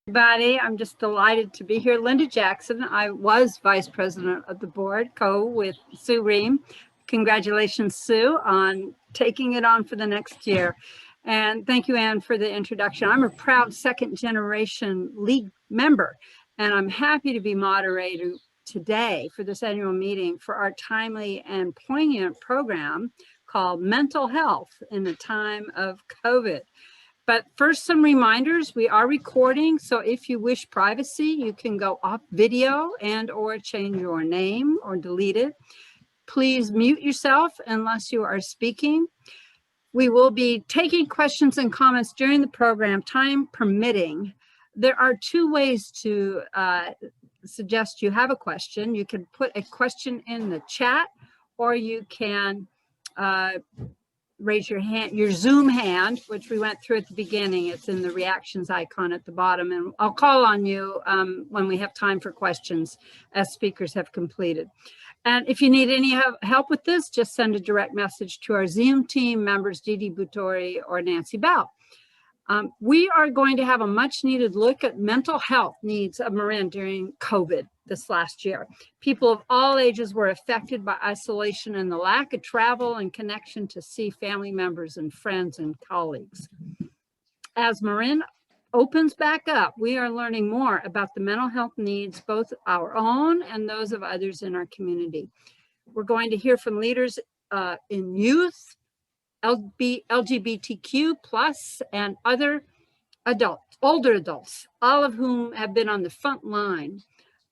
Everybody, I'm just delighted to be here. Linda Jackson, I was vice president of the board, with Sue Ream. Congratulations, Sue, on taking it on for the next year. And thank you, Anne, for the introduction. I'm a proud second generation league member, and I'm happy to be moderator today for this annual meeting for our timely and poignant program called Mental Health in the Time of COVID. But first, some reminders. We are recording, so if you wish privacy, you can go off video and or change your name or delete it. Please mute yourself unless you are speaking. We will be taking questions and comments during the program, time permitting. There are two ways to suggest you have a question. You can put a question in the chat, or you can raise your hand, your Zoom hand, which we went through at the beginning. It's in the reactions icon at the bottom, and I'll call on you when we have time for questions as speakers have completed. And if you need any help with this, just send a direct message to our Zoom team members, Didi Butori or Nancy Bell. We are going to have a much needed look at mental health needs of Marin during COVID this last year. People of all ages were affected by isolation and the lack of travel and connection to see family members and friends and colleagues. As Marin opens back up, we are learning more about the mental health needs, both our own and those of others in our community. We're going to hear from leaders in youth, LGBTQ plus, and other older adults, all of whom have been on the front line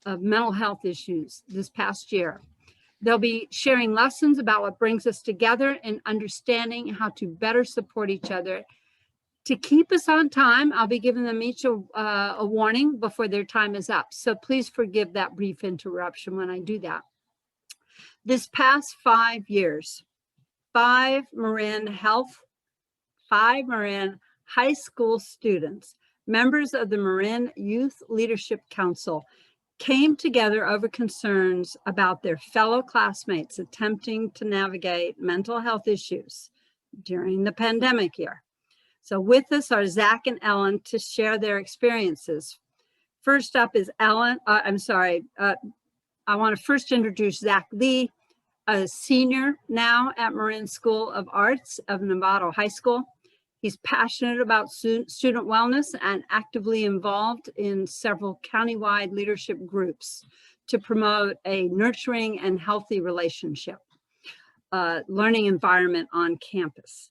of mental health issues this past year. They'll be sharing lessons about what brings us together and understanding how to better support each other. To keep us on time, I'll be giving them each a warning before their time is up. So please forgive that brief interruption when I do that. This past 5 years, five Marin high school students, members of the Marin Youth Leadership Council, came together over concerns about their fellow classmates attempting to navigate mental health issues during the pandemic year. So with us are Zach and Ellen to share their experiences. First up is Ellen. I want to first introduce Zach Lee, a senior now at Marin School of Arts of Novato High School. He's passionate about student wellness and actively involved in several countywide leadership groups to promote a nurturing and healthy relationship, learning environment on campus.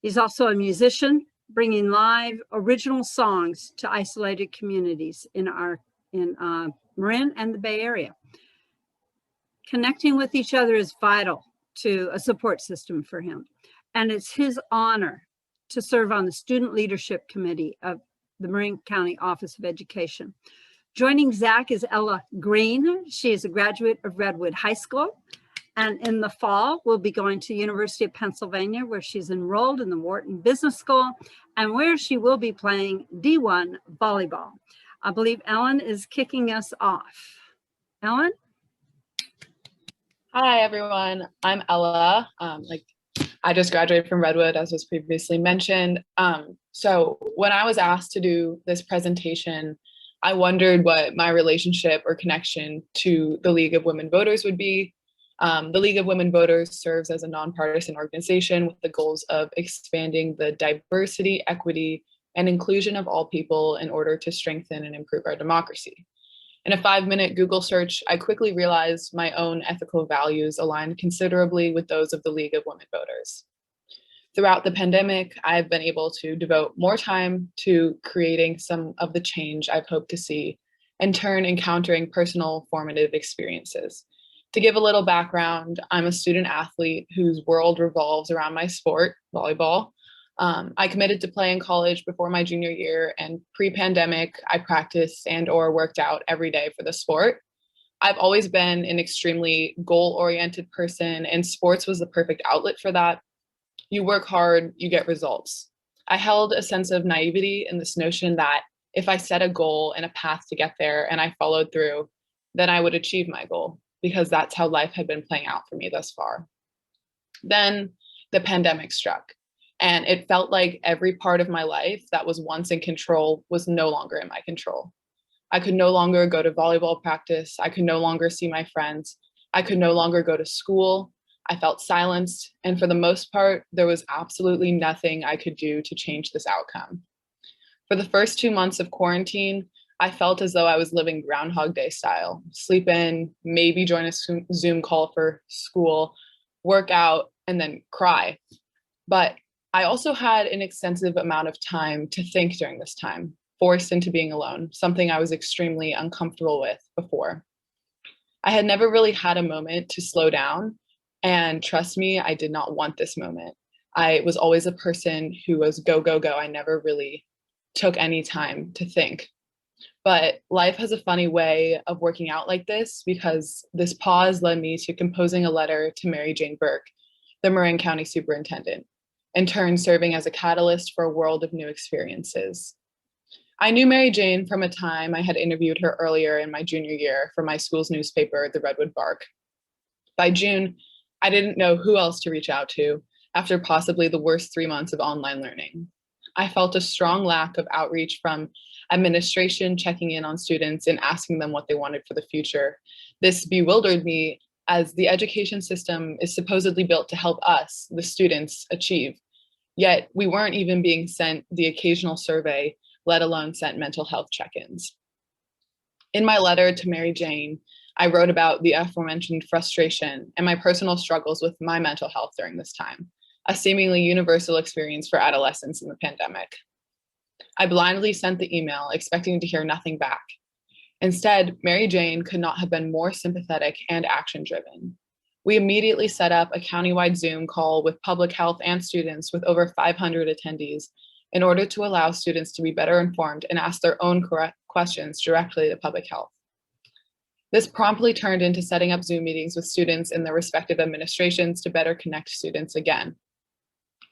He's also a musician, bringing live original songs to isolated communities in Marin and the Bay Area. Connecting with each other is vital to a support system for him, and it's his honor to serve on the Student Leadership Committee of the Marin County Office of Education. Joining Zach is Ella Green. She is a graduate of Redwood High School, and in the fall will be going to University of Pennsylvania, where she's enrolled in the Wharton Business School and where she will be playing D1 volleyball. I believe Ellen is kicking us off. Ellen? Hi, everyone. I'm Ella. I just graduated from Redwood, as was previously mentioned. So when I was asked to do this presentation, I wondered what my relationship or connection to the League of Women Voters would be. The League of Women Voters serves as a nonpartisan organization with the goals of expanding the diversity, equity, and inclusion of all people in order to strengthen and improve our democracy. In a 5-minute Google search, I quickly realized my own ethical values aligned considerably with those of the League of Women Voters. Throughout the pandemic, I've been able to devote more time to creating some of the change I've hoped to see, in turn encountering personal formative experiences. To give a little background, I'm a student athlete whose world revolves around my sport, volleyball. I committed to play in college before my junior year, and pre-pandemic, I practiced and or worked out every day for the sport. I've always been an extremely goal-oriented person, and sports was the perfect outlet for that. You work hard, you get results. I held a sense of naivety in this notion that if I set a goal and a path to get there and I followed through, then I would achieve my goal, because that's how life had been playing out for me thus far. Then the pandemic struck. And it felt like every part of my life that was once in control was no longer in my control. I could no longer go to volleyball practice. I could no longer see my friends. I could no longer go to school. I felt silenced. And for the most part, there was absolutely nothing I could do to change this outcome. For the first 2 months of quarantine, I felt as though I was living Groundhog Day style: sleep in, maybe join a Zoom call for school, work out, and then cry. But I also had an extensive amount of time to think during this time, forced into being alone, something I was extremely uncomfortable with before. I had never really had a moment to slow down, and trust me, I did not want this moment. I was always a person who was go, go, go. I never really took any time to think. But life has a funny way of working out like this, because this pause led me to composing a letter to Mary Jane Burke, the Marin County Superintendent, in turn serving as a catalyst for a world of new experiences. I knew Mary Jane from a time I had interviewed her earlier in my junior year for my school's newspaper, the Redwood Bark. By June, I didn't know who else to reach out to after possibly the worst 3 months of online learning. I felt a strong lack of outreach from administration checking in on students and asking them what they wanted for the future. This bewildered me, as the education system is supposedly built to help us, the students, achieve. Yet we weren't even being sent the occasional survey, let alone sent mental health check-ins. In my letter to Mary Jane, I wrote about the aforementioned frustration and my personal struggles with my mental health during this time, a seemingly universal experience for adolescents in the pandemic. I blindly sent the email, expecting to hear nothing back. Instead, Mary Jane could not have been more sympathetic and action-driven. We immediately set up a countywide Zoom call with public health and students with over 500 attendees in order to allow students to be better informed and ask their own questions directly to public health. This promptly turned into setting up Zoom meetings with students in their respective administrations to better connect students again.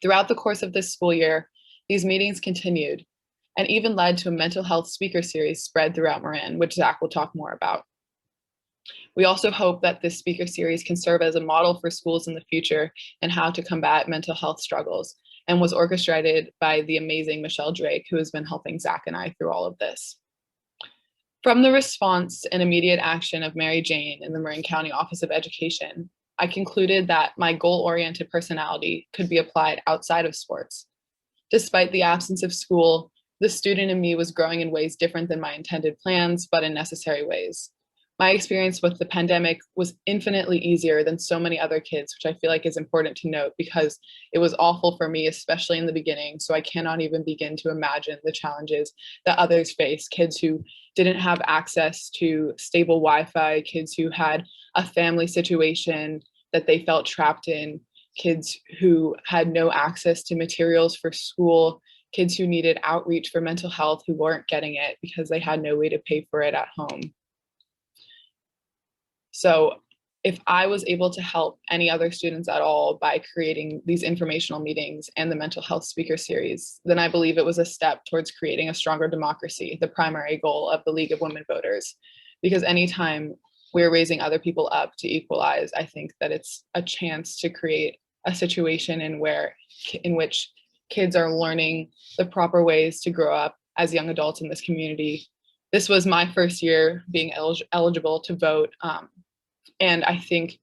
Throughout the course of this school year, these meetings continued and even led to a mental health speaker series spread throughout Marin, which Zach will talk more about. We also hope that this speaker series can serve as a model for schools in the future and how to combat mental health struggles, and was orchestrated by the amazing Michelle Drake, who has been helping Zach and I through all of this. From the response and immediate action of Mary Jane in the Marin County Office of Education, I concluded that my goal-oriented personality could be applied outside of sports. Despite the absence of school, the student in me was growing in ways different than my intended plans, but in necessary ways. My experience with the pandemic was infinitely easier than so many other kids, which I feel like is important to note because it was awful for me, especially in the beginning. So I cannot even begin to imagine the challenges that others face. Kids who didn't have access to stable Wi-Fi, kids who had a family situation that they felt trapped in, kids who had no access to materials for school, kids who needed outreach for mental health who weren't getting it because they had no way to pay for it at home. So if I was able to help any other students at all by creating these informational meetings and the mental health speaker series, then I believe it was a step towards creating a stronger democracy, the primary goal of the League of Women Voters. Because anytime we're raising other people up to equalize, I think that it's a chance to create a situation in which kids are learning the proper ways to grow up as young adults in this community. This was my first year being eligible to vote. And I think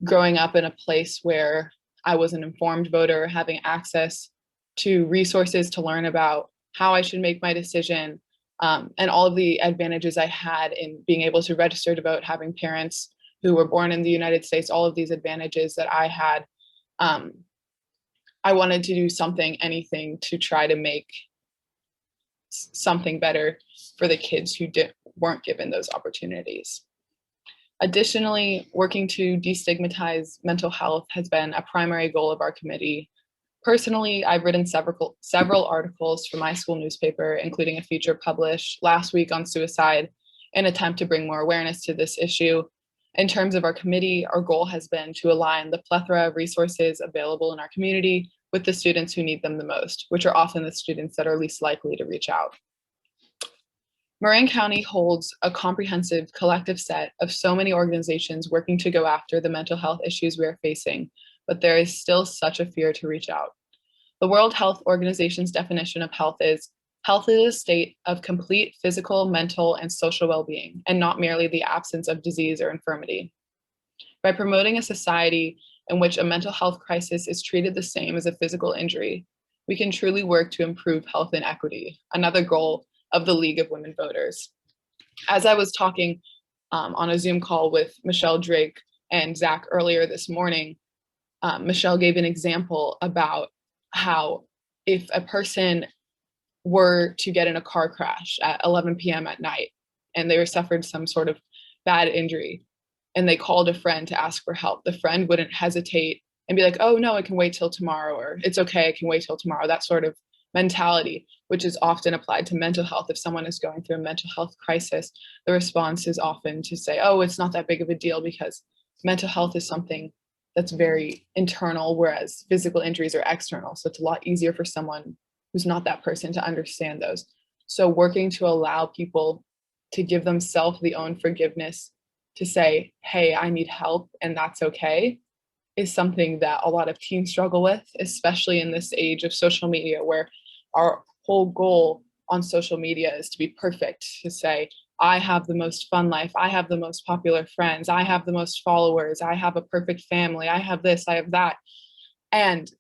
growing up in a place where I was an informed voter, having access to resources to learn about how I should make my decision, and all of the advantages I had in being able to register to vote, having parents who were born in the United States, all of these advantages that I had, I wanted to do anything to try to make something better for the kids who weren't given those opportunities. Additionally, working to destigmatize mental health has been a primary goal of our committee. Personally, I've written several articles for my school newspaper, including a feature published last week on suicide, in an attempt to bring more awareness to this issue. In terms of our committee, our goal has been to align the plethora of resources available in our community with the students who need them the most, which are often the students that are least likely to reach out. Marin County holds a comprehensive collective set of so many organizations working to go after the mental health issues we are facing, but there is still such a fear to reach out. The World Health Organization's definition of health is a state of complete physical, mental, and social well-being, and not merely the absence of disease or infirmity. By promoting a society in which a mental health crisis is treated the same as a physical injury, we can truly work to improve health and equity, another goal of the League of Women Voters. As I was talking on a Zoom call with Michelle Drake and Zach earlier this morning, Michelle gave an example about how if a person were to get in a car crash at 11 p.m. at night and they suffered some sort of bad injury and they called a friend to ask for help, the friend wouldn't hesitate and be like, oh no, it can wait till tomorrow, or it's okay, it can wait till tomorrow. That sort of mentality, which is often applied to mental health. If someone is going through a mental health crisis, the response is often to say, oh, it's not that big of a deal because mental health is something that's very internal, whereas physical injuries are external. So it's a lot easier for someone who's not that person to understand those. So working to allow people to give themselves the own forgiveness to say, hey, I need help and that's okay, is something that a lot of teens struggle with, especially in this age of social media, where our whole goal on social media is to be perfect, to say, I have the most fun life, I have the most popular friends, I have the most followers, I have a perfect family, I have this, I have that. And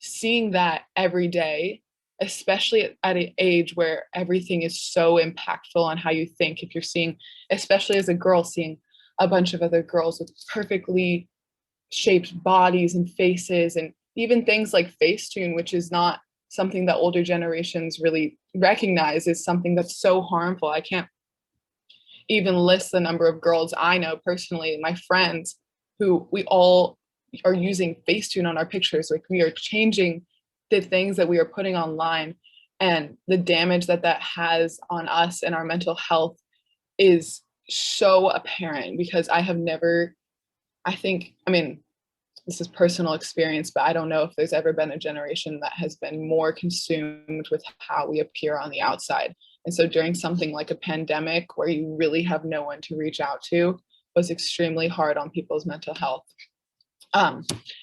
seeing that every day, especially at an age where everything is so impactful on how you think, if you're seeing, especially as a girl, seeing a bunch of other girls with perfectly shaped bodies and faces, and even things like Facetune, which is not something that older generations really recognize, is something that's so harmful. I can't even list the number of girls I know personally, my friends, who we all are using Facetune on our pictures. Like, we are changing the things that we are putting online, and the damage that that has on us and our mental health is so apparent, because I have never, I mean, this is personal experience, but I don't know if there's ever been a generation that has been more consumed with how we appear on the outside. And so during something like a pandemic, where you really have no one to reach out to, was extremely hard on people's mental health.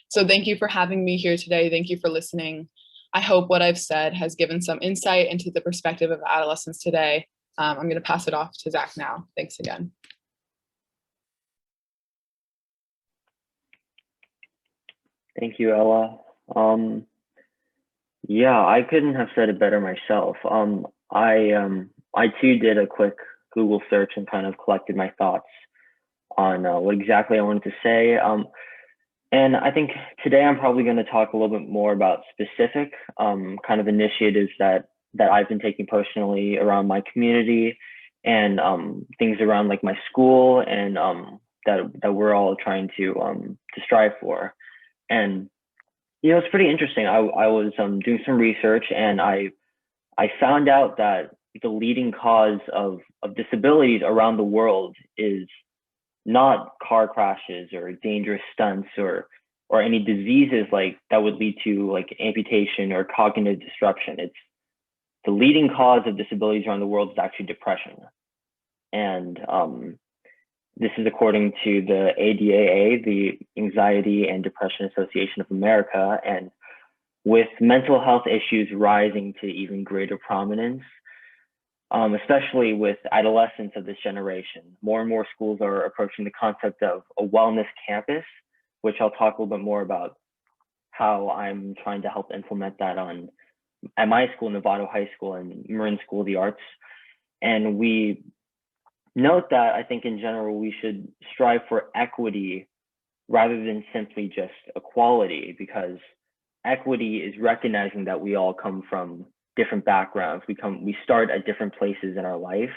So thank you for having me here today. Thank you for listening. I hope what I've said has given some insight into the perspective of adolescents today. I'm going to pass it off to Zach now. Thanks again. Thank you, Ella. Yeah, I couldn't have said it better myself. I too did a quick Google search and kind of collected my thoughts on what exactly I wanted to say. And I think today I'm probably going to talk a little bit more about specific kind of initiatives that I've been taking personally around my community, and things around like my school, and that we're all trying to strive for. And it's pretty interesting. I was doing some research, and I found out that the leading cause of disabilities around the world is not car crashes or dangerous stunts or any diseases like that would lead to like amputation or cognitive disruption. It's the leading cause of disabilities around the world is actually depression. And this is according to the ADAA, the Anxiety and Depression Association of America. And with mental health issues rising to even greater prominence, especially with adolescents of this generation, more and more schools are approaching the concept of a wellness campus, which I'll talk a little bit more about how I'm trying to help implement that at my school, Novato High School and Marin School of the Arts. And we note that I think in general, we should strive for equity rather than simply just equality, because equity is recognizing that we all come from different backgrounds. We start at different places in our life,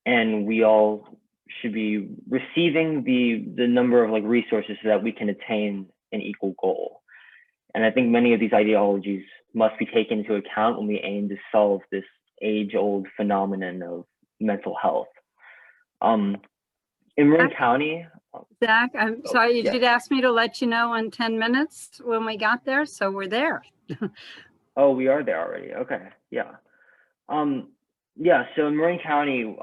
and we all should be receiving the number of like resources so that we can attain an equal goal. And I think many of these ideologies must be taken into account when we aim to solve this age-old phenomenon of mental health. In Marin County. Zach, I'm sorry, you did ask me to let you know in 10 minutes when we got there, so we're there. Oh, we are there already. Okay, yeah. Yeah, so in Marin County,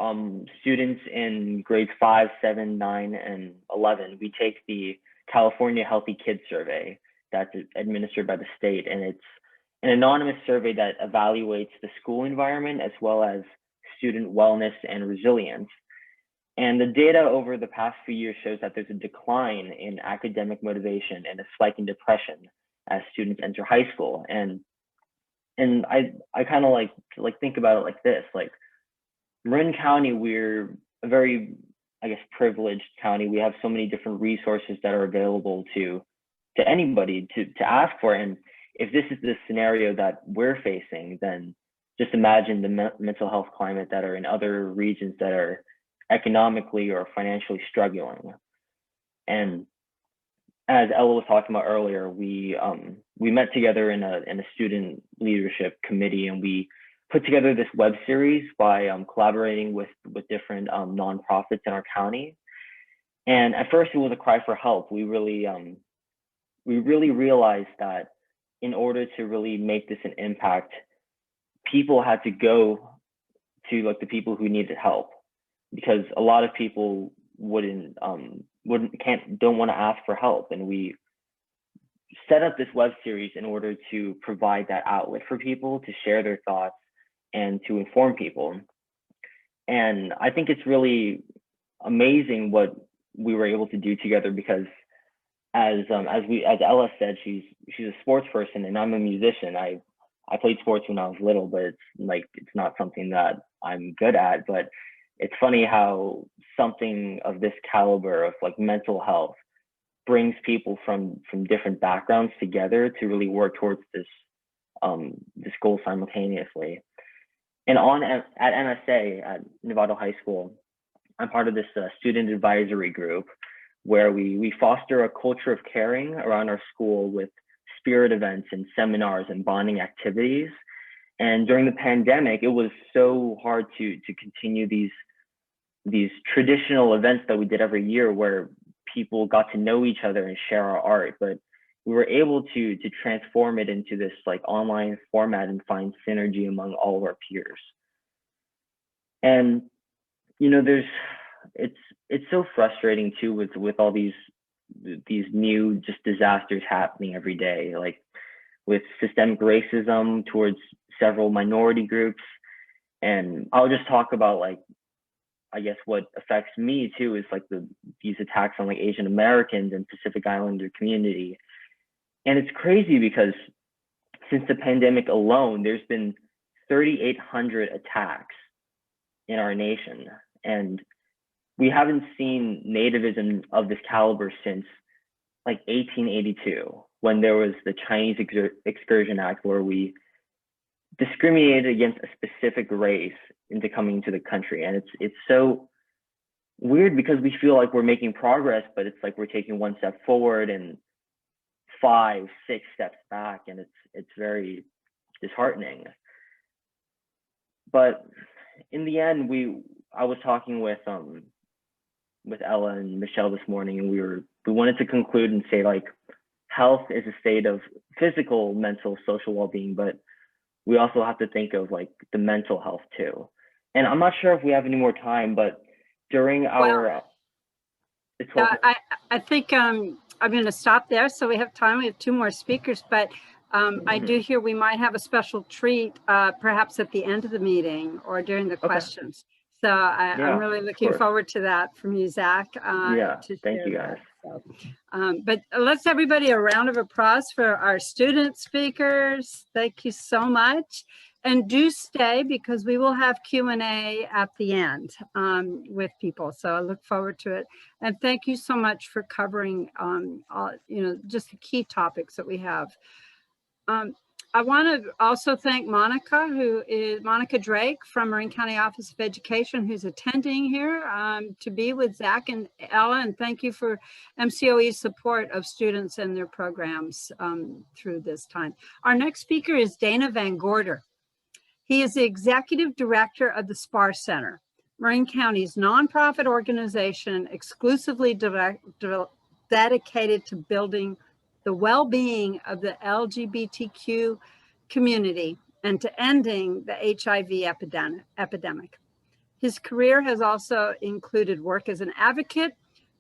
students in grades 5, 7, 9, and 11, we take the California Healthy Kids Survey that's administered by the state, and an anonymous survey that evaluates the school environment as well as student wellness and resilience. And the data over the past few years shows that there's a decline in academic motivation and a spike in depression as students enter high school. And I kind of like think about it like this, like Marin County, we're a very, I guess, privileged county. We have so many different resources that are available to anybody to ask for. And if this is the scenario that we're facing, then just imagine the mental health climate that are in other regions that are economically or financially struggling. And as Ella was talking about earlier, we met together in a student leadership committee, and we put together this web series by collaborating with different nonprofits in our county. And at first, it was a cry for help. We really realized that in order to really make this an impact, people had to go to like the people who needed help, because a lot of people don't want to ask for help. And we set up this web series in order to provide that outlet for people to share their thoughts and to inform people. And I think it's really amazing what we were able to do together, because as Ella said, she's a sports person and I'm a musician. I played sports when I was little, but it's not something that I'm good at. But it's funny how something of this caliber of like mental health brings people from different backgrounds together to really work towards this goal simultaneously. And at NSA, at Novato High School, I'm part of this student advisory group where we foster a culture of caring around our school with spirit events and seminars and bonding activities. And during the pandemic, it was so hard to continue these traditional events that we did every year where people got to know each other and share our art. But we were able to transform it into this like online format and find synergy among all of our peers. And it's so frustrating too with all these new just disasters happening every day, like with systemic racism towards several minority groups. And I'll just talk about like, I guess what affects me too is like these attacks on like Asian Americans and Pacific Islander community. And it's crazy because since the pandemic alone, there's been 3,800 attacks in our nation. And we haven't seen nativism of this caliber since like 1882, when there was the Chinese Excursion Act, where we discriminated against a specific race into coming to the country. And it's so weird because we feel like we're making progress, but it's like we're taking one step forward and 5, 6 steps back, and it's very disheartening. But in the end, I was talking with Ella and Michelle this morning, and we wanted to conclude and say like health is a state of physical, mental, social well-being, but we also have to think of like the mental health too. And I'm not sure if we have any more time, but during our I think I'm going to stop there so we have time. We have 2 more speakers, but I do hear we might have a special treat perhaps at the end of the meeting or during the questions. So I'm really looking forward to that from you, Zach. Thank you guys. So, but let's everybody a round of applause for our student speakers. Thank you so much. And do stay, because we will have Q&A at the end with people. So I look forward to it. And thank you so much for covering just the key topics that we have. I want to also thank Monica Drake from Marin County Office of Education, who's attending here to be with Zach and Ella. And thank you for MCOE's support of students and their programs through this time. Our next speaker is Dana Van Gorder. He is the Executive Director of the SPAR Center, Marin County's nonprofit organization exclusively dedicated to building the well-being of the LGBTQ community and to ending the HIV epidemic. His career has also included work as an advocate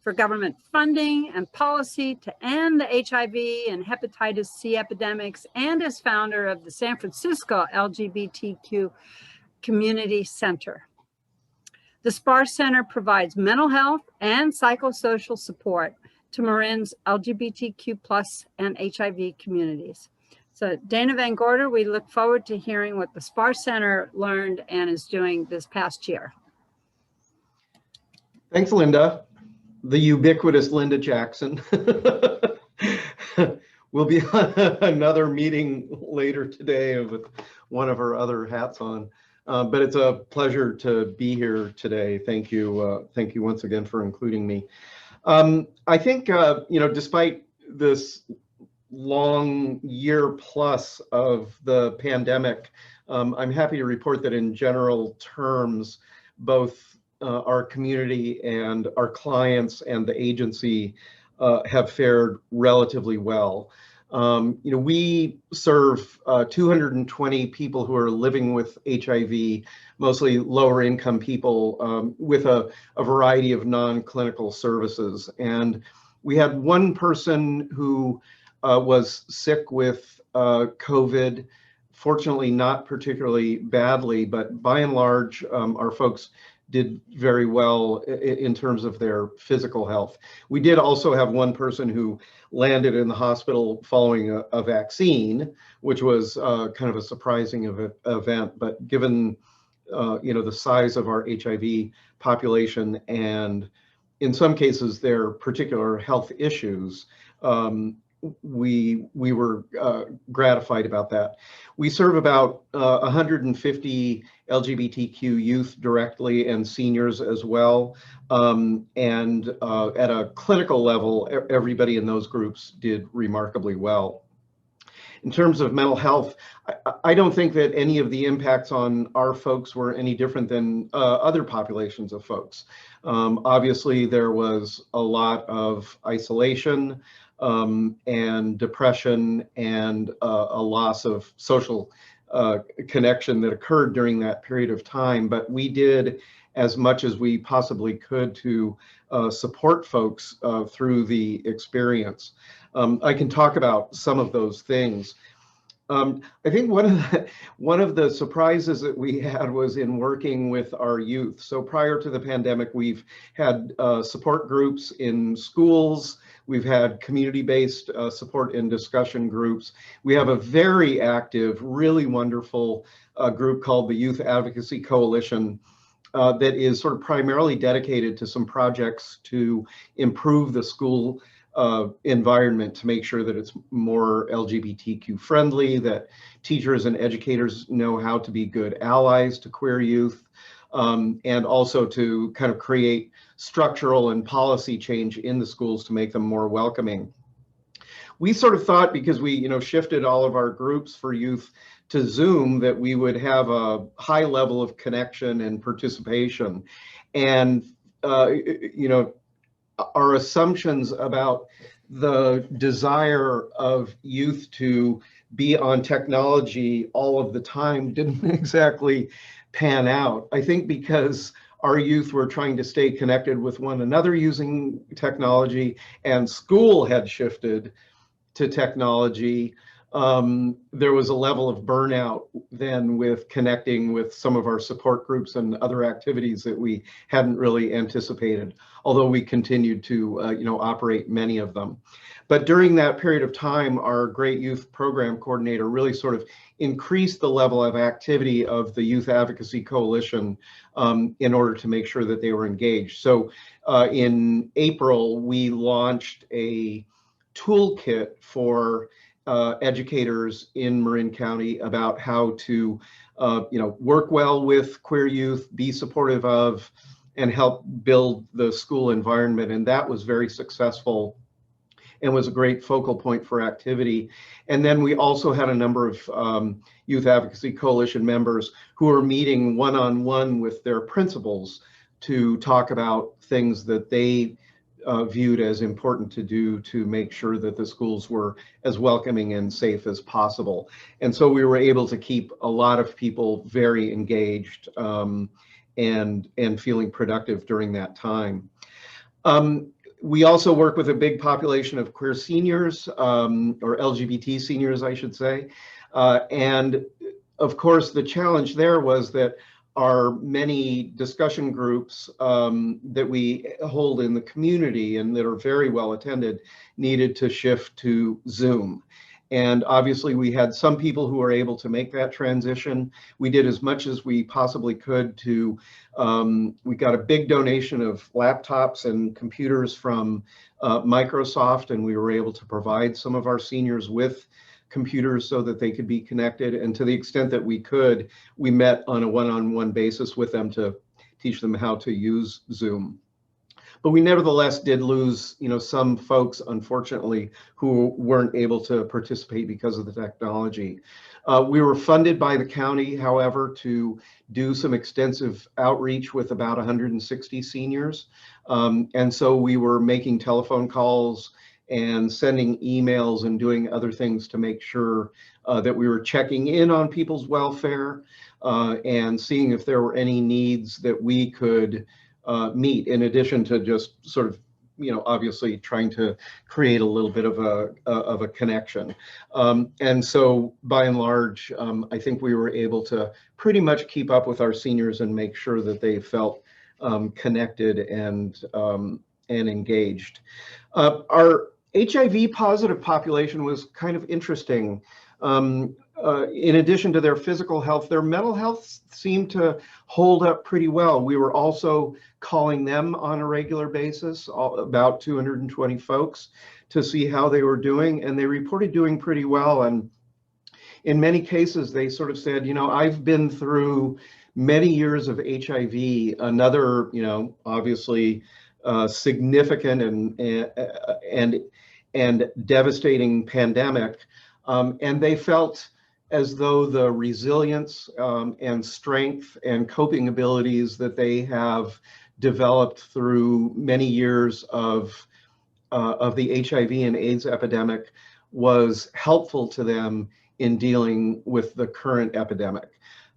for government funding and policy to end the HIV and hepatitis C epidemics, and is founder of the San Francisco LGBTQ Community Center. The SPAR Center provides mental health and psychosocial support to Marin's LGBTQ+ and HIV communities. So Dana Van Gorder, we look forward to hearing what the SPAR Center learned and is doing this past year. Thanks, Linda. The ubiquitous Linda Jackson. We'll be on another meeting later today with one of our other hats on. But it's a pleasure to be here today. Thank you. Thank you once again for including me. I think, despite this long year plus of the pandemic, I'm happy to report that in general terms, both our community and our clients and the agency have fared relatively well. We serve 220 people who are living with HIV, mostly lower income people, with a variety of non-clinical services. And we had one person who was sick with COVID, fortunately not particularly badly, but by and large, our folks did very well in terms of their physical health. We did also have one person who landed in the hospital following a vaccine, which was kind of a surprising event. But given the size of our HIV population and in some cases their particular health issues, we were gratified about that. We serve about 150 LGBTQ youth directly and seniors as well. And at a clinical level, everybody in those groups did remarkably well. In terms of mental health, I don't think that any of the impacts on our folks were any different than other populations of folks. Obviously, there was a lot of isolation and depression and a loss of social connection that occurred during that period of time. But we did as much as we possibly could to support folks through the experience. I can talk about some of those things. I think one of the surprises that we had was in working with our youth. So prior to the pandemic, we've had support groups in schools. We've had community-based support and discussion groups. We have a very active, really wonderful group called the Youth Advocacy Coalition that is sort of primarily dedicated to some projects to improve the school environment, to make sure that it's more LGBTQ friendly, that teachers and educators know how to be good allies to queer youth, and also to kind of create structural and policy change in the schools to make them more welcoming. We sort of thought, because we shifted all of our groups for youth to Zoom, that we would have a high level of connection and participation. And our assumptions about the desire of youth to be on technology all of the time didn't exactly pan out. I think because our youth were trying to stay connected with one another using technology, and school had shifted to technology, there was a level of burnout then with connecting with some of our support groups and other activities that we hadn't really anticipated, although we continued to operate many of them. But during that period of time, our great youth program coordinator really sort of increased the level of activity of the Youth Advocacy Coalition in order to make sure that they were engaged. So in April, we launched a toolkit for educators in Marin County about how to work well with queer youth, be supportive of, and help build the school environment. And that was very successful and was a great focal point for activity. And then we also had a number of Youth Advocacy Coalition members who were meeting one-on-one with their principals to talk about things that they viewed as important to do to make sure that the schools were as welcoming and safe as possible. And so we were able to keep a lot of people very engaged and feeling productive during that time. We also work with a big population of queer seniors, or LGBT seniors, I should say. And of course, the challenge there was that our many discussion groups that we hold in the community and that are very well attended needed to shift to Zoom. And obviously we had some people who were able to make that transition. We did as much as we possibly could to, we got a big donation of laptops and computers from Microsoft, and we were able to provide some of our seniors with computers so that they could be connected. And to the extent that we could, we met on a one-on-one basis with them to teach them how to use Zoom. But we nevertheless did lose, some folks, unfortunately, who weren't able to participate because of the technology. We were funded by the county, however, to do some extensive outreach with about 160 seniors. And so we were making telephone calls and sending emails and doing other things to make sure that we were checking in on people's welfare and seeing if there were any needs that we could meet, in addition to just sort of, obviously trying to create a little bit of a connection. And so by and large, I think we were able to pretty much keep up with our seniors and make sure that they felt connected and engaged. Our HIV positive population was kind of interesting. In addition to their physical health, their mental health seemed to hold up pretty well. We were also calling them on a regular basis, about 220 folks, to see how they were doing, and they reported doing pretty well. And in many cases, they sort of said, I've been through many years of HIV, another, obviously significant and devastating pandemic, and they felt as though the resilience and strength and coping abilities that they have developed through many years of the HIV and AIDS epidemic was helpful to them in dealing with the current epidemic.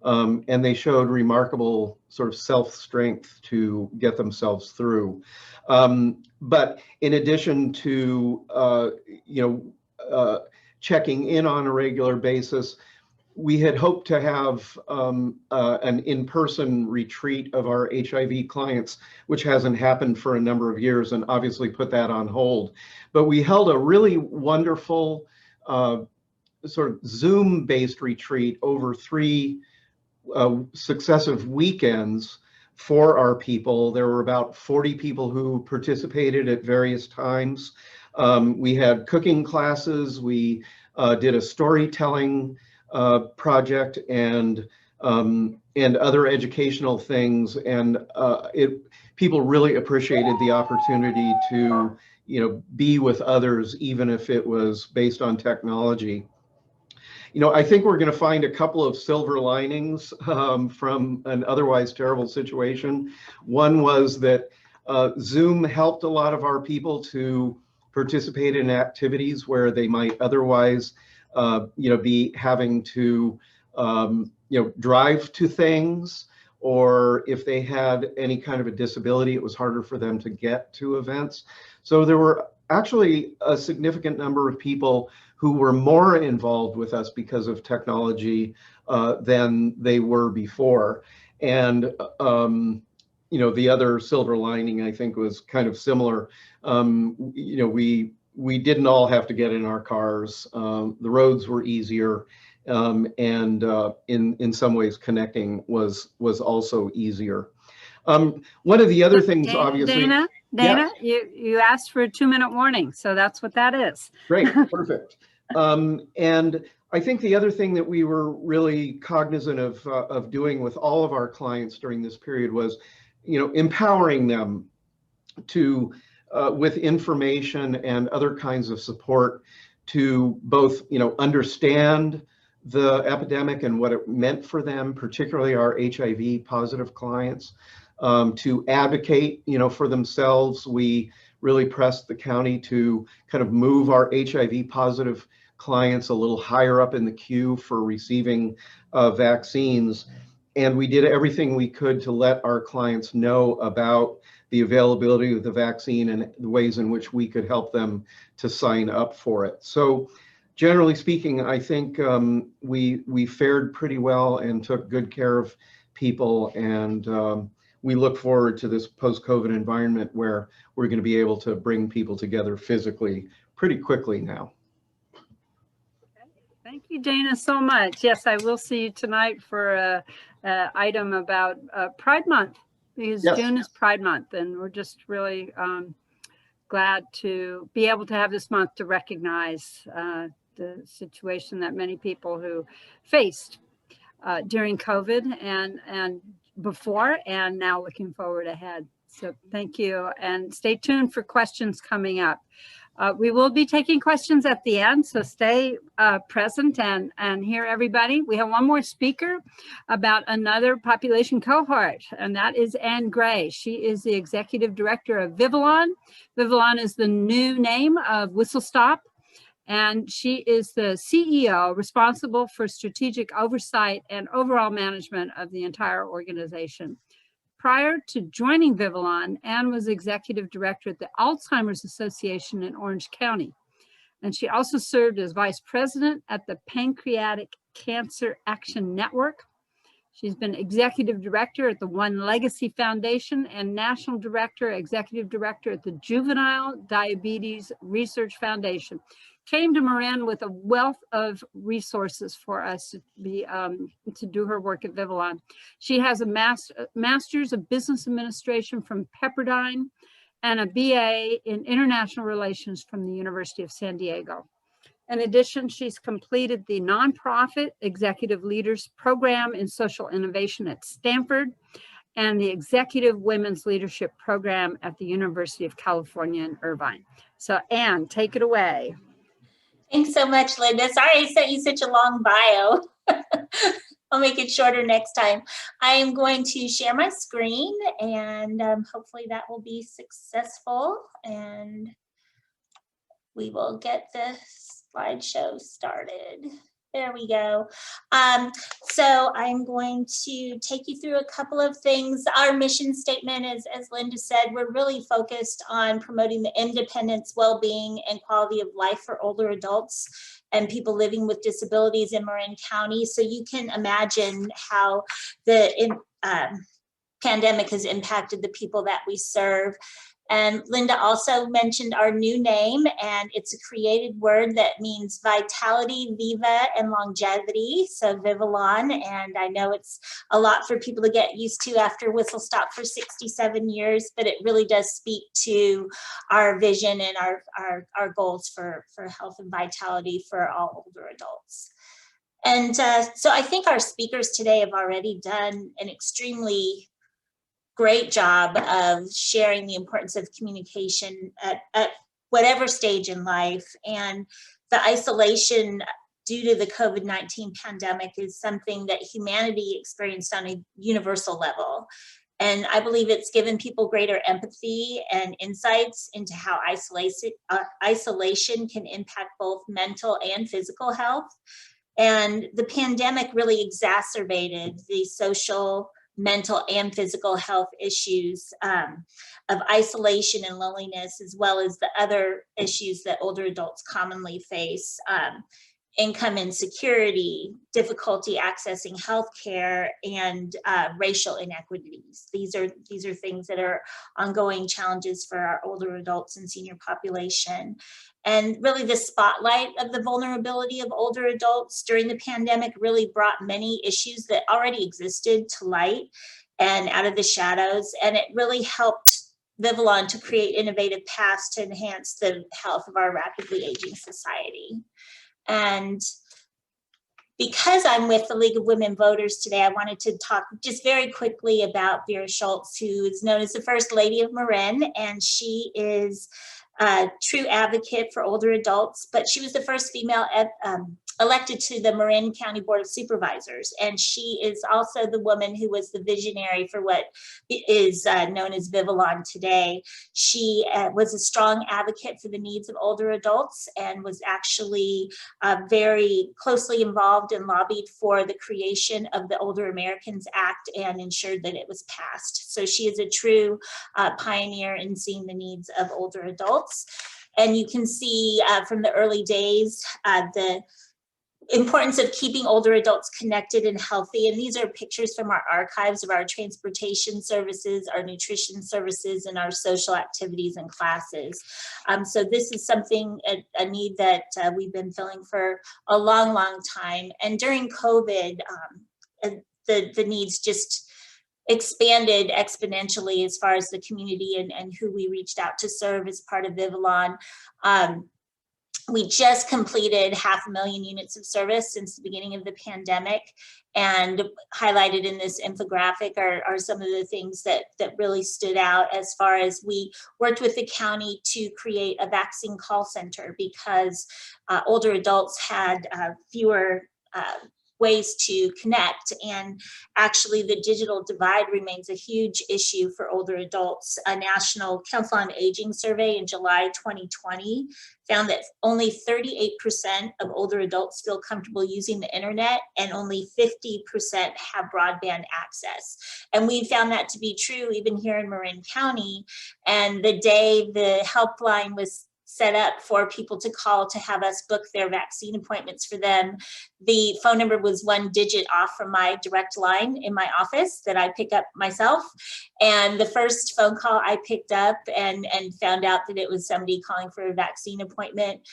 And they showed remarkable sort of self-strength to get themselves through. But in addition to, checking in on a regular basis, we had hoped to have an in-person retreat of our HIV clients, which hasn't happened for a number of years, and obviously put that on hold. But we held a really wonderful sort of Zoom-based retreat over 3 successive weekends for our people. There were about 40 people who participated at various times. We had cooking classes, we did a storytelling project and other educational things, and people really appreciated the opportunity to be with others, even if it was based on technology. I think we're going to find a couple of silver linings from an otherwise terrible situation. One was that Zoom helped a lot of our people to participate in activities where they might otherwise be having to drive to things, or if they had any kind of a disability, it was harder for them to get to events. So there were actually a significant number of people who were more involved with us because of technology than they were before. And the other silver lining, I think, was kind of similar. We didn't all have to get in our cars. The roads were easier, and in some ways connecting was also easier. One of the other things, obviously. Dana, you asked for a 2-minute warning, so that's what that is. Great, perfect. And I think the other thing that we were really cognizant of doing with all of our clients during this period was, empowering them to with information and other kinds of support to both, understand the epidemic and what it meant for them, particularly our HIV positive clients, to advocate, for themselves. We really pressed the county to kind of move our HIV positive clients a little higher up in the queue for receiving vaccines. And we did everything we could to let our clients know about the availability of the vaccine and the ways in which we could help them to sign up for it. So generally speaking, I think we fared pretty well and took good care of people. And we look forward to this post-COVID environment where we're going to be able to bring people together physically pretty quickly now. Thank you, Dana, so much. Yes, I will see you tonight for a item about Pride Month, because Yes. June is Pride Month, and we're just really glad to be able to have this month to recognize the situation that many people who faced during COVID and before, and now looking forward ahead. So thank you, and stay tuned for questions coming up. We will be taking questions at the end, so stay present and hear everybody. We have one more speaker about another population cohort, and that is Ann Gray. She is the Executive Director of Vivalon. Vivalon is the new name of Whistle Stop, and she is the CEO responsible for strategic oversight and overall management of the entire organization. Prior to joining Vivalon, Ann was executive director at the Alzheimer's Association in Orange County. And she also served as vice president at the Pancreatic Cancer Action Network. She's been executive director at the One Legacy Foundation and national director, executive director at the Juvenile Diabetes Research Foundation. Came to Marin with a wealth of resources for us to do her work at Vivalon. She has a master's of business administration from Pepperdine and a BA in international relations from the University of San Diego. In addition, she's completed the nonprofit executive leaders program in social innovation at Stanford and the executive women's leadership program at the University of California in Irvine. So Ann, take it away. Thanks so much, Linda. Sorry I sent you such a long bio. I'll make it shorter next time. I am going to share my screen, and hopefully that will be successful, and we will get the slideshow started. There we go. So I'm going to take you through a couple of things. Our mission statement is, as Linda said, we're really focused on promoting the independence, well-being, and quality of life for older adults and people living with disabilities in Marin County. So you can imagine how the pandemic has impacted the people that we serve. And Linda also mentioned our new name, and it's a created word that means vitality, viva, and longevity, so Vivalon. And I know it's a lot for people to get used to after Whistle Stop for 67 years, but it really does speak to our vision and our goals for health and vitality for all older adults. And so I think our speakers today have already done an extremely great job of sharing the importance of communication at whatever stage in life. And the isolation due to the COVID-19 pandemic is something that humanity experienced on a universal level. And I believe it's given people greater empathy and insights into how isolation can impact both mental and physical health. And the pandemic really exacerbated the social, mental, and physical health issues of isolation and loneliness, as well as the other issues that older adults commonly face. Income insecurity, difficulty accessing healthcare, and racial inequities. These are things that are ongoing challenges for our older adults and senior population. And really the spotlight of the vulnerability of older adults during the pandemic really brought many issues that already existed to light and out of the shadows. And it really helped Vivalon to create innovative paths to enhance the health of our rapidly aging society. And because I'm with the League of Women Voters today, I wanted to talk just very quickly about Vera Schultz, who is known as the First Lady of Marin, and she is a true advocate for older adults, but she was the first female elected to the Marin County Board of Supervisors. And she is also the woman who was the visionary for what is known as Vivalon today. She was a strong advocate for the needs of older adults and was actually very closely involved and lobbied for the creation of the Older Americans Act and ensured that it was passed. So she is a true pioneer in seeing the needs of older adults. And you can see from the early days, the importance of keeping older adults connected and healthy. And these are pictures from our archives of our transportation services, our nutrition services, and our social activities and classes. So this is something, a need that we've been filling for a long, long time. And during COVID, the needs just expanded exponentially as far as the community and who we reached out to serve as part of Vivalon. We just completed 500,000 units of service since the beginning of the pandemic, and highlighted in this infographic are some of the things that really stood out as far as we worked with the county to create a vaccine call center because older adults had fewer ways to connect. And actually the digital divide remains a huge issue for older adults. A National Council on Aging survey in July 2020 found that only 38% of older adults feel comfortable using the internet and only 50% have broadband access. And we found that to be true even here in Marin County. And the day the helpline was set up for people to call to have us book their vaccine appointments for them, the phone number was 1 digit off from my direct line in my office that I pick up myself. And the first phone call I picked up and found out that it was somebody calling for a vaccine appointment.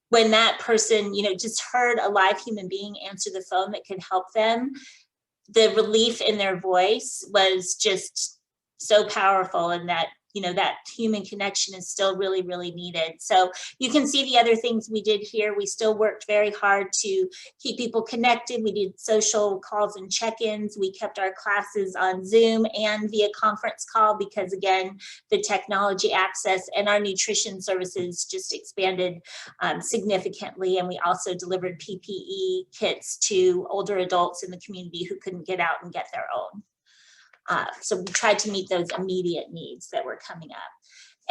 When that person, just heard a live human being answer the phone that could help them, the relief in their voice was just so powerful, and that that human connection is still really, really needed. So you can see the other things we did here. We still worked very hard to keep people connected. We did social calls and check-ins. We kept our classes on Zoom and via conference call because, again, the technology access and our nutrition services just expanded significantly. And we also delivered PPE kits to older adults in the community who couldn't get out and get their own. So we tried to meet those immediate needs that were coming up.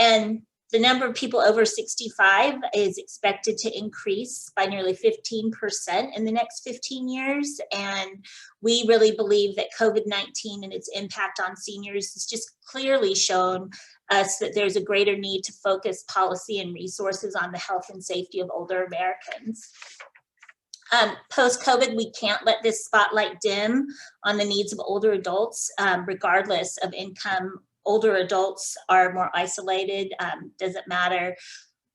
And the number of people over 65 is expected to increase by nearly 15% in the next 15 years. And we really believe that COVID-19 and its impact on seniors has just clearly shown us that there's a greater need to focus policy and resources on the health and safety of older Americans. Post-COVID, we can't let this spotlight dim on the needs of older adults, regardless of income. Older adults are more isolated. Doesn't matter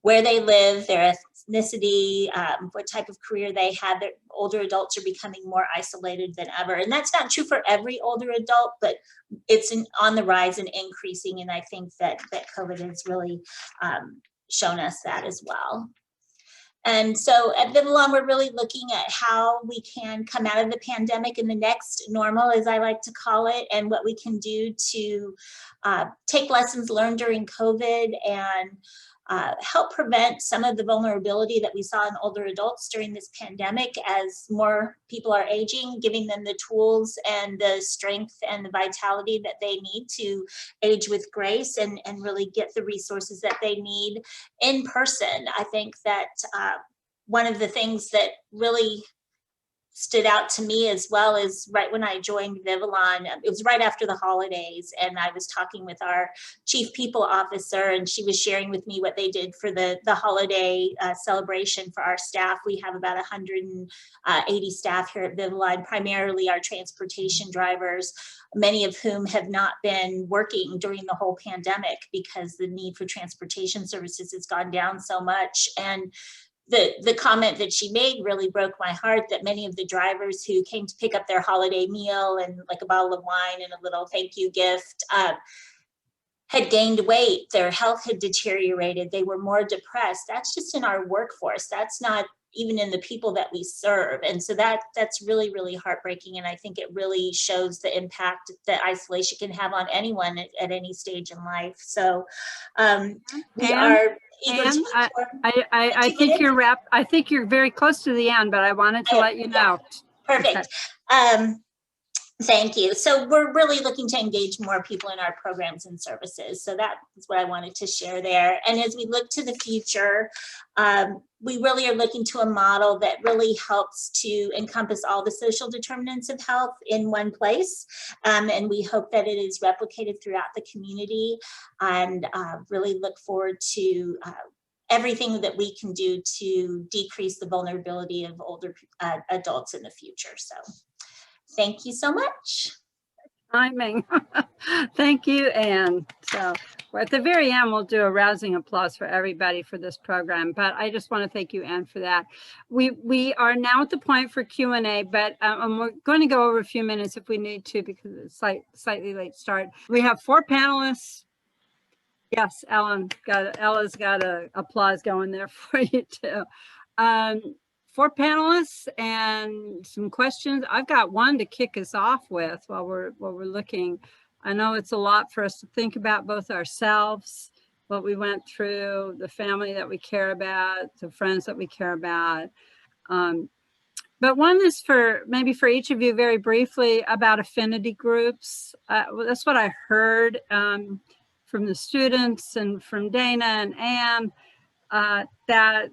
where they live, their ethnicity, what type of career they had. Older adults are becoming more isolated than ever. And that's not true for every older adult, but it's on the rise and increasing. And I think that COVID has really shown us that as well. And so at Vivalon, we're really looking at how we can come out of the pandemic in the next normal, as I like to call it, and what we can do to take lessons learned during COVID and help prevent some of the vulnerability that we saw in older adults during this pandemic as more people are aging, giving them the tools and the strength and the vitality that they need to age with grace and really get the resources that they need in person. I think that one of the things that really stood out to me as well is right when I joined Vivalon, it was right after the holidays, and I was talking with our chief people officer, and she was sharing with me what they did for the holiday celebration for our staff. We have about 180 staff here at Vivalon, primarily our transportation drivers, many of whom have not been working during the whole pandemic because the need for transportation services has gone down so much. And the comment that she made really broke my heart, that many of the drivers who came to pick up their holiday meal and like a bottle of wine and a little thank you gift had gained weight. Their health had deteriorated. They were more depressed. That's just in our workforce. That's not even in the people that we serve. And so that's really, really heartbreaking. And I think it really shows the impact that isolation can have on anyone at any stage in life. So we are eager to I think I think you're very close to the end, but I wanted to let you know. Perfect. Okay. Thank you. So we're really looking to engage more people in our programs and services. So that is what I wanted to share there. And as we look to the future, we really are looking to a model that really helps to encompass all the social determinants of health in one place. And we hope that it is replicated throughout the community, and really look forward to everything that we can do to decrease the vulnerability of older adults in the future. So thank you so much. Timing. Thank you, Anne. So at the very end, we'll do a rousing applause for everybody for this program. But I just want to thank you, Anne, for that. We are now at the point for Q&A, but we're going to go over a few minutes if we need to, because it's slightly late start. We have 4 panelists. Yes, Ella's got a applause going there for you too. 4 panelists and some questions. I've got one to kick us off with while we're looking. I know it's a lot for us to think about, both ourselves, what we went through, the family that we care about, the friends that we care about. But one is maybe for each of you very briefly about affinity groups. That's what I heard from the students and from Dana and Anne, that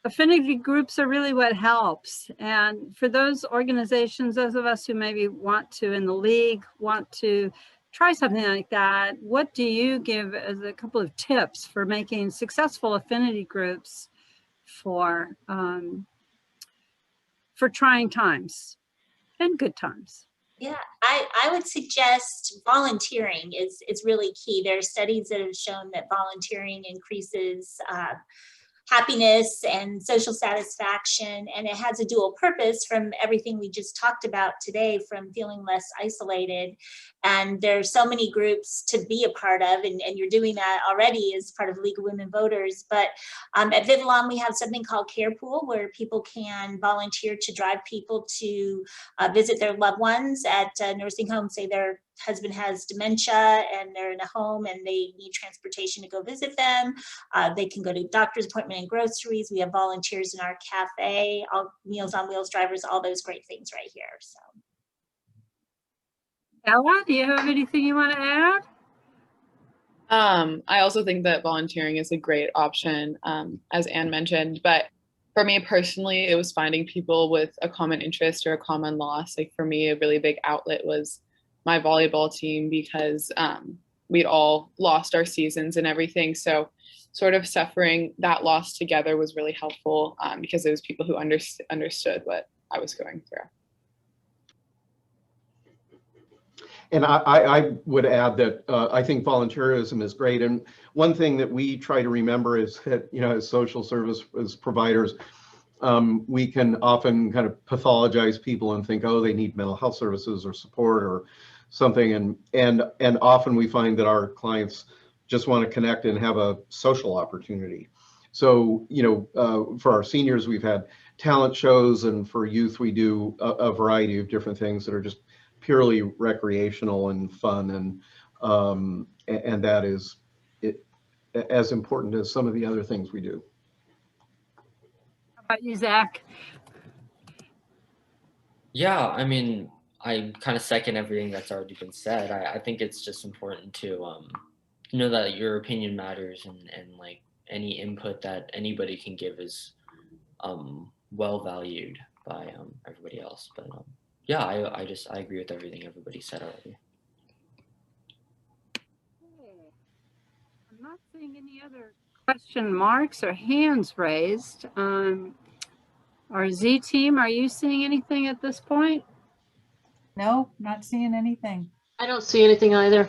affinity groups are really what helps. And for those organizations, those of us who maybe want to, in the league, want to try something like that, what do you give as a couple of tips for making successful affinity groups for trying times and good times? Yeah, I would suggest volunteering is really key. There are studies that have shown that volunteering increases happiness and social satisfaction, and it has a dual purpose from everything we just talked about today, from feeling less isolated. And there's so many groups to be a part of, and you're doing that already as part of League of Women Voters. But at Vivalon, we have something called Care Pool, where people can volunteer to drive people to visit their loved ones at nursing homes. Say their husband has dementia and they're in a home and they need transportation to go visit them. They can go to doctor's appointment and groceries. We have volunteers in our cafe, all Meals on Wheels drivers, all those great things right here. So, Ella, do you have anything you want to add? I also think that volunteering is a great option, as Anne mentioned, but for me personally, it was finding people with a common interest or a common loss. Like for me, a really big outlet was my volleyball team, because we'd all lost our seasons and everything. So sort of suffering that loss together was really helpful, because it was people who understood what I was going through. And I would add that I think volunteerism is great. And one thing that we try to remember is that, as social service providers, we can often kind of pathologize people and think, oh, they need mental health services or support or something. And often we find that our clients just want to connect and have a social opportunity. So, for our seniors, we've had talent shows, and for youth, we do a variety of different things that are just purely recreational and fun, and that is as important as some of the other things we do. How about you, Zach? Yeah, I mean, I kind of second everything that's already been said. I think it's just important to know that your opinion matters, and like any input that anybody can give is well valued by everybody else. But yeah, I agree with everything everybody said already. I'm not seeing any other question marks or hands raised. Our Z team, are you seeing anything at this point? No, not seeing anything. I don't see anything either.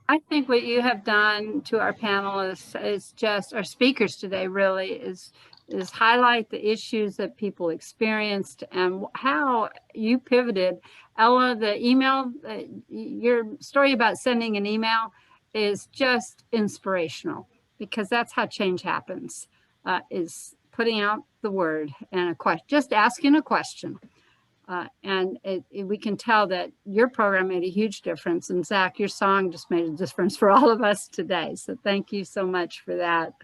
I think what you have done to our panelists is just, our speakers today really is highlight the issues that people experienced and how you pivoted. Ella, the email, your story about sending an email is just inspirational, because that's how change happens, is putting out the word and a question, just asking a question. And we can tell that your program made a huge difference. And Zach, your song just made a difference for all of us today. So thank you so much for that.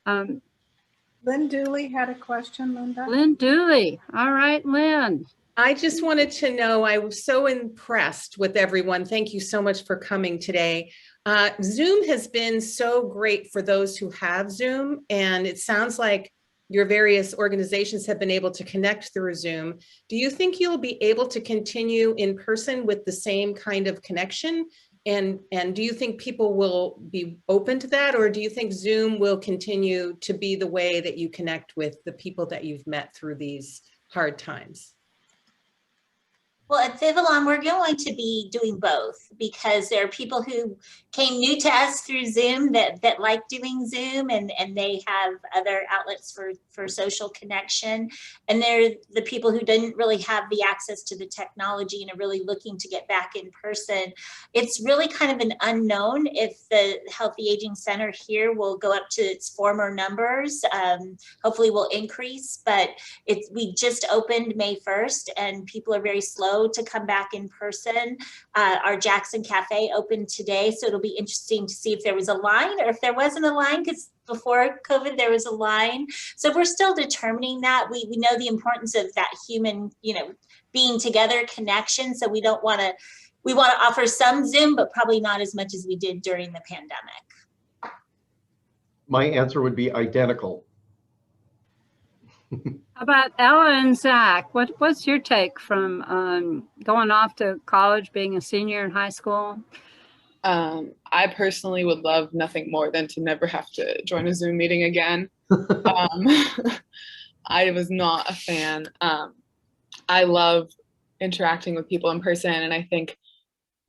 Lynn Dooley had a question, Linda. Lynn Dooley. All right, Lynn. I just wanted to know, I was so impressed with everyone. Thank you so much for coming today. Zoom has been so great for those who have Zoom, and it sounds like your various organizations have been able to connect through Zoom. Do you think you'll be able to continue in person with the same kind of connection? And do you think people will be open to that? Or do you think Zoom will continue to be the way that you connect with the people that you've met through these hard times? Well, at Vivalon, we're going to be doing both because there are people who came new to us through Zoom that like doing Zoom, and they have other outlets for social connection. And they're the people who didn't really have the access to the technology and are really looking to get back in person. It's really kind of an unknown if the Healthy Aging Center here will go up to its former numbers. Hopefully will increase, but we just opened May 1st and people are very slow to come back in person. Our Jackson Cafe opened today, so it'll be interesting to see if there was a line or if there wasn't a line, because before COVID there was a line. So we're still determining that. We know the importance of that human, being together connection. So we want to offer some Zoom, but probably not as much as we did during the pandemic. My answer would be identical. How about Ella and Zach? What's your take from going off to college, being a senior in high school? I personally would love nothing more than to never have to join a Zoom meeting again. I was not a fan. I love interacting with people in person, and I think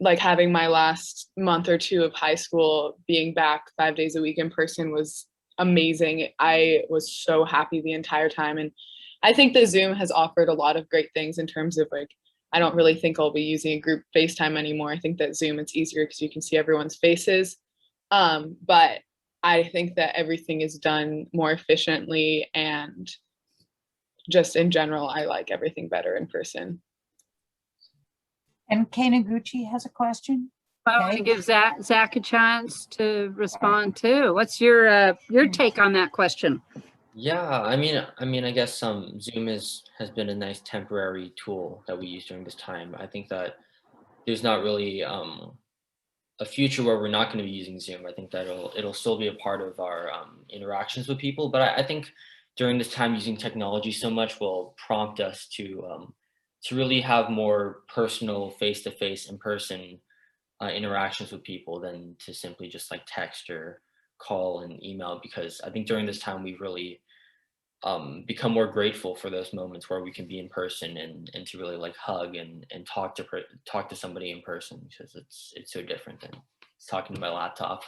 like having my last month or two of high school being back 5 days a week in person was amazing. I was so happy the entire time. And I think the Zoom has offered a lot of great things in terms of like, I don't really think I'll be using a group FaceTime anymore. I think that Zoom, it's easier because you can see everyone's faces. But I think that everything is done more efficiently, and just in general, I like everything better in person. And Kay Noguchi has a question. I want to give Zach a chance to respond too. What's your take on that question? Yeah, I mean, I guess Zoom has been a nice temporary tool that we use during this time. I think that there's not really a future where we're not going to be using Zoom. I think that it'll still be a part of our interactions with people. But I think during this time, using technology so much will prompt us to really have more personal, face-to-face, in-person interactions with people than to simply just like text or call and email, because I think during this time we've really become more grateful for those moments where we can be in person and to really like hug and talk to somebody in person, because it's so different than talking to my laptop.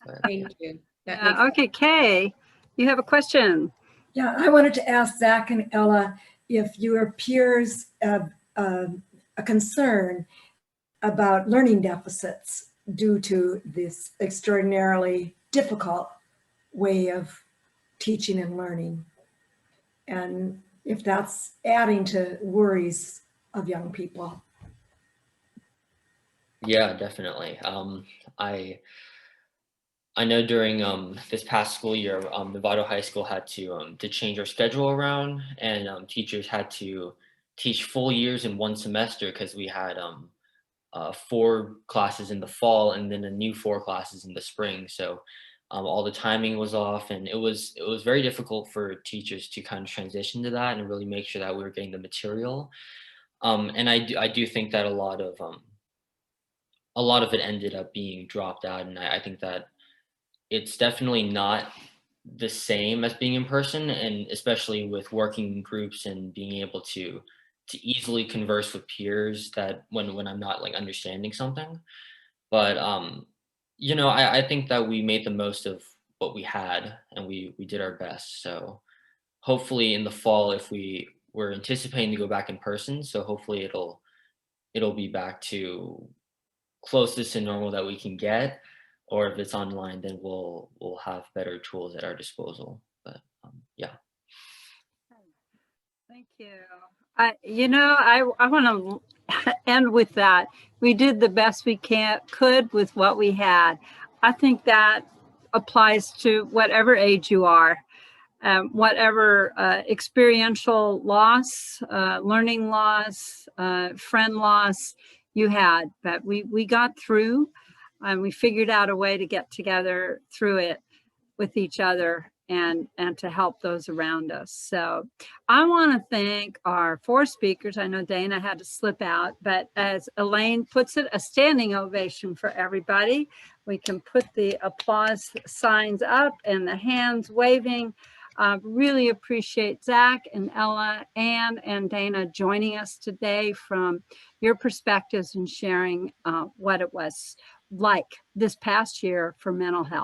But, Thank you. Okay, Kay, you have a question. Yeah, I wanted to ask Zach and Ella if your peers have a concern about learning deficits due to this extraordinarily difficult way of teaching and learning, and if that's adding to worries of young people. yeah, definitely. I know during this past school year, Novato High School had to change our schedule around, and teachers had to teach full years in one semester because we had 4 classes in the fall and then a new 4 classes in the spring. So all the timing was off, and it was very difficult for teachers to kind of transition to that and really make sure that we were getting the material. And I do think that a lot of it ended up being dropped out, and I think that it's definitely not the same as being in person, and especially with working in groups and being able to easily converse with peers that when I'm not like understanding something. But I think that we made the most of what we had, and we did our best. So hopefully in the fall, if we're anticipating to go back in person, so hopefully it'll be back to closest to normal that we can get. Or if it's online, then we'll have better tools at our disposal. But Thank you. I want to end with that. We did the best we could with what we had. I think that applies to whatever age you are, whatever experiential loss, learning loss, friend loss you had. But we got through, and we figured out a way to get together through it with each other and to help those around us. So I want to thank our 4 speakers. I know Dana had to slip out, but as Elaine puts it, a standing ovation for everybody. We can put the applause signs up and the hands waving. Really appreciate Zach and Ella, Ann, and Dana joining us today from your perspectives and sharing what it was like this past year for mental health.